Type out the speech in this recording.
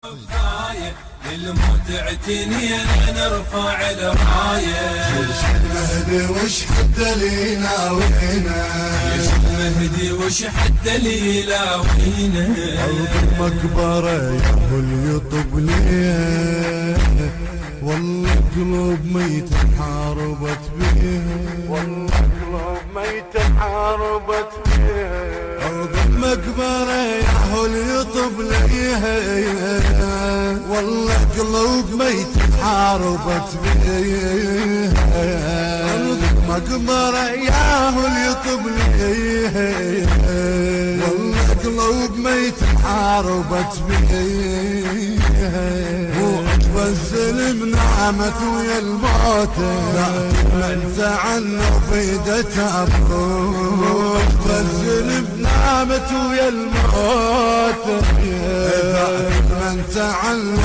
خايف للموت اعتنينا نرفع الرايه. جيش المهدي وش حد لينا وينا، جيش المهدي وش حد لينا وينا. أرض المقبرة يا هو اللي يطب ليه، والله قلوب ميت حاربت بيه، والله قلوب ميت حاربت بيه. أرض المقبرة يا هو اللي يطب ليه، والله قلوب ميت حاربت بيه. أرض المقبرة يا هو اللي يطب ليه، والله قلوب ميت حاربت بيه. والزلم نعمت ويا الموت، انت عنه بيدة ابروك. والزلم نعمت ويا الموت، انت عنه